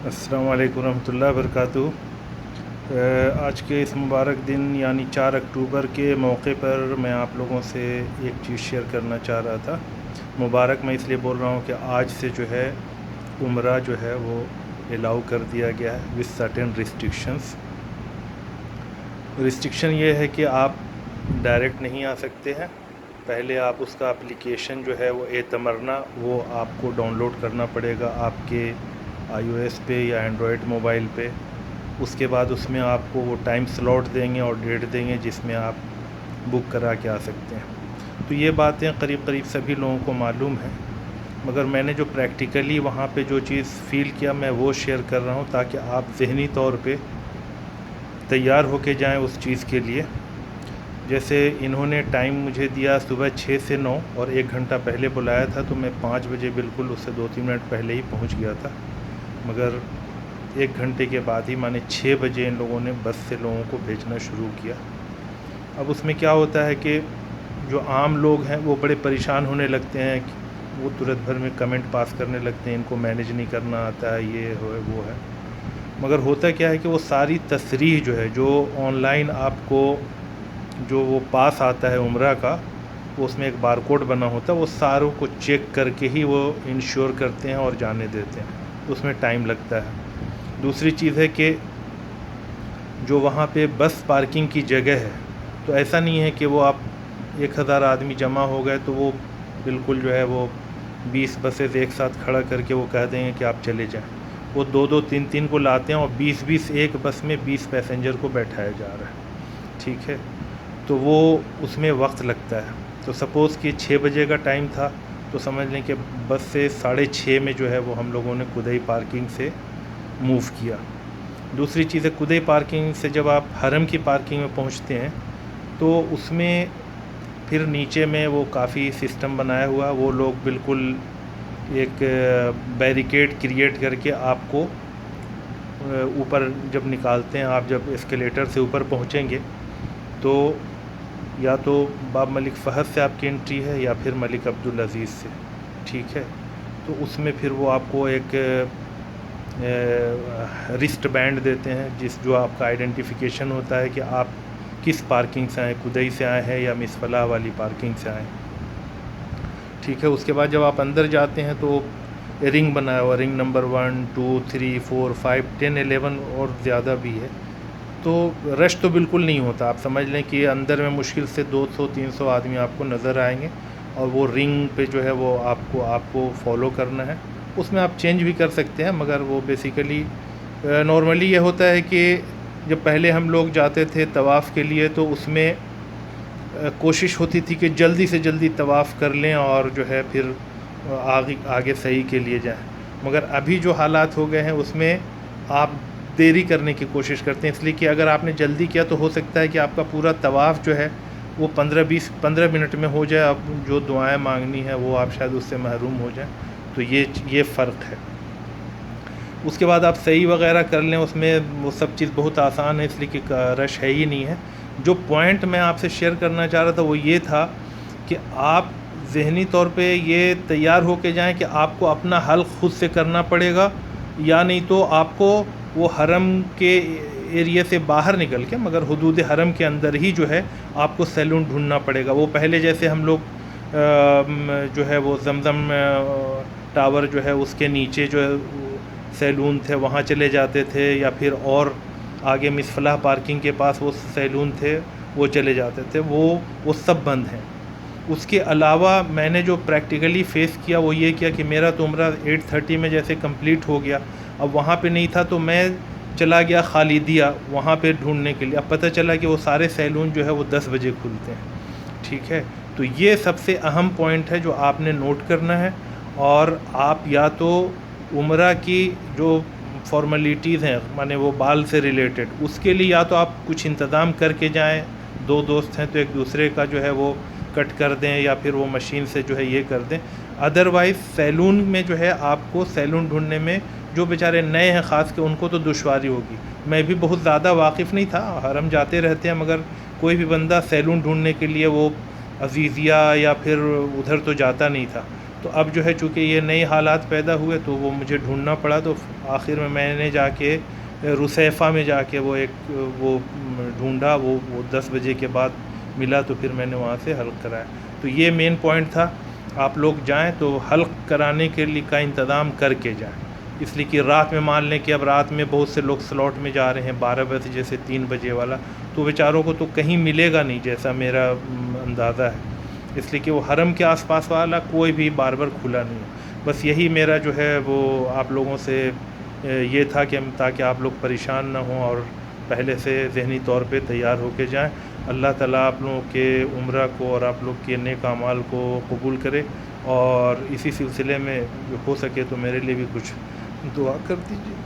السلام علیکم ورحمۃ اللہ وبرکاتہ۔ آج کے اس مبارک دن یعنی 4 اکتوبر کے موقع پر میں آپ لوگوں سے ایک چیز شیئر کرنا چاہ رہا تھا۔ مبارک میں اس لیے بول رہا ہوں کہ آج سے جو ہے عمرہ جو ہے وہ الاؤ کر دیا گیا ہے وتھ سرٹن ریسٹرکشنز۔ ریسٹرکشن یہ ہے کہ آپ ڈائریکٹ نہیں آ سکتے ہیں، پہلے آپ اس کا اپلیکیشن جو ہے وہ اعتمرنا وہ آپ کو ڈاؤن لوڈ کرنا پڑے گا آپ کے آئی او ایس پہ یا اینڈرائڈ موبائل پہ۔ اس کے بعد اس میں آپ کو وہ ٹائم سلاٹ دیں گے اور ڈیٹ دیں گے جس میں آپ بک کرا کے آ سکتے ہیں۔ تو یہ باتیں قریب قریب سبھی لوگوں کو معلوم ہیں، مگر میں نے جو پریکٹیکلی وہاں پہ جو چیز فیل کیا میں وہ شیئر کر رہا ہوں تاکہ آپ ذہنی طور پہ تیار ہو کے جائیں اس چیز کے لیے۔ جیسے انہوں نے ٹائم مجھے دیا صبح 6 سے 9 اور 1 گھنٹہ پہلے بلایا تھا، تو میں 5 بجے بالکل اس سے 2-3 منٹ پہلے ہی پہنچ گیا تھا، مگر 1 گھنٹے کے بعد ہی مانے 6 بجے ان لوگوں نے بس سے لوگوں کو بھیجنا شروع کیا۔ اب اس میں کیا ہوتا ہے کہ جو عام لوگ ہیں وہ بڑے پریشان ہونے لگتے ہیں، وہ ترت بھر میں کمنٹ پاس کرنے لگتے ہیں ان کو مینیج نہیں کرنا آتا ہے، یہ ہے وہ ہے۔ مگر ہوتا کیا ہے کہ وہ ساری تصریح جو ہے جو آن لائن آپ کو جو وہ پاس آتا ہے عمرہ کا، وہ اس میں ایک بار کوڈ بنا ہوتا ہے، وہ ساروں کو چیک کر کے ہی وہ انشور کرتے ہیں اور جانے دیتے ہیں، اس میں ٹائم لگتا ہے۔ دوسری چیز ہے کہ جو وہاں پہ بس پارکنگ کی جگہ ہے، تو ایسا نہیں ہے کہ وہ آپ 1000 آدمی جمع ہو گئے تو وہ بالکل جو ہے وہ 20 بسیں ایک ساتھ کھڑا کر کے وہ کہہ دیں گے کہ آپ چلے جائیں۔ وہ 2-2 3-3 کو لاتے ہیں اور 20-20 ایک بس میں 20 پیسنجر کو بیٹھایا جا رہا ہے، ٹھیک ہے؟ تو وہ اس میں وقت لگتا ہے۔ تو سپوز کہ 6 بجے کا ٹائم تھا تو سمجھ لیں کہ بس سے 6:30 میں جو ہے وہ ہم لوگوں نے کدئی پارکنگ سے موو کیا۔ دوسری چیز ہے کدئی پارکنگ سے جب آپ حرم کی پارکنگ میں پہنچتے ہیں تو اس میں پھر نیچے میں وہ کافی سسٹم بنایا ہوا، وہ لوگ بالکل ایک بیریکیڈ کریٹ کر کے آپ کو اوپر جب نکالتے ہیں، آپ جب اسکیلیٹر سے اوپر پہنچیں گے تو یا تو باب ملک فہد سے آپ کی انٹری ہے یا پھر ملک عبدالعزیز سے، ٹھیک ہے؟ تو اس میں پھر وہ آپ کو ایک رسٹ بینڈ دیتے ہیں جو آپ کا آئیڈینٹیفیکیشن ہوتا ہے کہ آپ کس پارکنگ سے آئیں، کدئی سے آئے ہیں یا مس فلاح والی پارکنگ سے آئیں، ٹھیک ہے؟ اس کے بعد جب آپ اندر جاتے ہیں تو رنگ بنایا ہوا، رنگ نمبر 1 2 3 4 5 10 11 اور زیادہ بھی ہے، تو رش تو بالکل نہیں ہوتا۔ آپ سمجھ لیں کہ اندر میں مشکل سے 200-300 آدمی آپ کو نظر آئیں گے، اور وہ رنگ پہ جو ہے وہ آپ کو فالو کرنا ہے۔ اس میں آپ چینج بھی کر سکتے ہیں، مگر وہ بیسیکلی نارملی یہ ہوتا ہے کہ جب پہلے ہم لوگ جاتے تھے طواف کے لیے تو اس میں کوشش ہوتی تھی کہ جلدی سے جلدی طواف کر لیں اور جو ہے پھر آگے صحیح کے لیے جائیں، مگر ابھی جو حالات ہو گئے ہیں اس میں آپ دیری کرنے کی کوشش کرتے ہیں، اس لیے کہ اگر آپ نے جلدی کیا تو ہو سکتا ہے کہ آپ کا پورا طواف جو ہے وہ 15 منٹ میں ہو جائے، اب جو دعائیں مانگنی ہے وہ آپ شاید اس سے محروم ہو جائیں، تو یہ فرق ہے۔ اس کے بعد آپ صحیح وغیرہ کر لیں، اس میں وہ سب چیز بہت آسان ہے، اس لیے کہ رش ہے ہی نہیں ہے۔ جو پوائنٹ میں آپ سے شیئر کرنا چاہ رہا تھا وہ یہ تھا کہ آپ ذہنی طور پہ یہ تیار ہو کے جائیں کہ آپ کو اپنا حل خود سے کرنا پڑے گا، یا نہیں تو آپ کو وہ حرم کے ایریا سے باہر نکل کے مگر حدود حرم کے اندر ہی جو ہے آپ کو سیلون ڈھونڈنا پڑے گا۔ وہ پہلے جیسے ہم لوگ جو ہے وہ زمزم ٹاور جو ہے اس کے نیچے جو ہے سیلون تھے وہاں چلے جاتے تھے، یا پھر اور آگے مس فلاح پارکنگ کے پاس وہ سیلون تھے وہ چلے جاتے تھے، وہ سب بند ہیں۔ اس کے علاوہ میں نے جو پریکٹیکلی فیس کیا وہ یہ کیا کہ میرا تو عمرہ 8:30 میں جیسے کمپلیٹ ہو گیا، اب وہاں پہ نہیں تھا تو میں چلا گیا خالدیہ وہاں پہ ڈھونڈنے کے لیے۔ اب پتہ چلا کہ وہ سارے سیلون جو ہے وہ 10 بجے کھلتے ہیں، ٹھیک ہے؟ تو یہ سب سے اہم پوائنٹ ہے جو آپ نے نوٹ کرنا ہے، اور آپ یا تو عمرہ کی جو فارمیلٹیز ہیں مانے وہ بال سے ریلیٹڈ، اس کے لیے یا تو آپ کچھ انتظام کر کے جائیں، 2 دوست ہیں تو ایک دوسرے کا جو ہے وہ کٹ کر دیں یا پھر وہ مشین سے جو ہے یہ کر دیں، ادروائز سیلون میں جو ہے آپ کو سیلون ڈھونڈنے میں جو بیچارے نئے ہیں خاص کہ ان کو تو دشواری ہوگی۔ میں بھی بہت زیادہ واقف نہیں تھا، حرم جاتے رہتے ہیں مگر کوئی بھی بندہ سیلون ڈھونڈنے کے لیے وہ عزیزیہ یا پھر ادھر تو جاتا نہیں تھا، تو اب جو ہے چونکہ یہ نئے حالات پیدا ہوئے تو وہ مجھے ڈھونڈنا پڑا، تو آخر میں نے جا کے رسیفہ میں جا کے وہ ڈھونڈا، وہ 10 بجے کے بعد ملا، تو پھر میں نے وہاں سے حلق کرایا۔ تو یہ مین پوائنٹ تھا، آپ لوگ جائیں تو حلق کرانے کے لیے کا انتظام کر کے جائیں، اس لیے کہ رات میں مان لیں کہ اب رات میں بہت سے لوگ سلاٹ میں جا رہے ہیں 12 بجے جیسے 3 بجے والا، تو بیچاروں کو تو کہیں ملے گا نہیں جیسا میرا اندازہ ہے، اس لیے کہ وہ حرم کے آس پاس والا کوئی بھی باربر کھلا نہیں ہے۔ بس یہی میرا جو ہے وہ آپ لوگوں سے یہ تھا کہ تاکہ آپ لوگ پریشان نہ ہوں اور پہلے سے ذہنی طور پہ تیار ہو کے جائیں۔ اللہ تعالیٰ آپ لوگوں کے عمرہ کو اور آپ لوگ کے نیک اعمال کو قبول کرے، اور اسی سلسلے میں ہو سکے تو میرے لیے بھی کچھ دعا کر دیجیے۔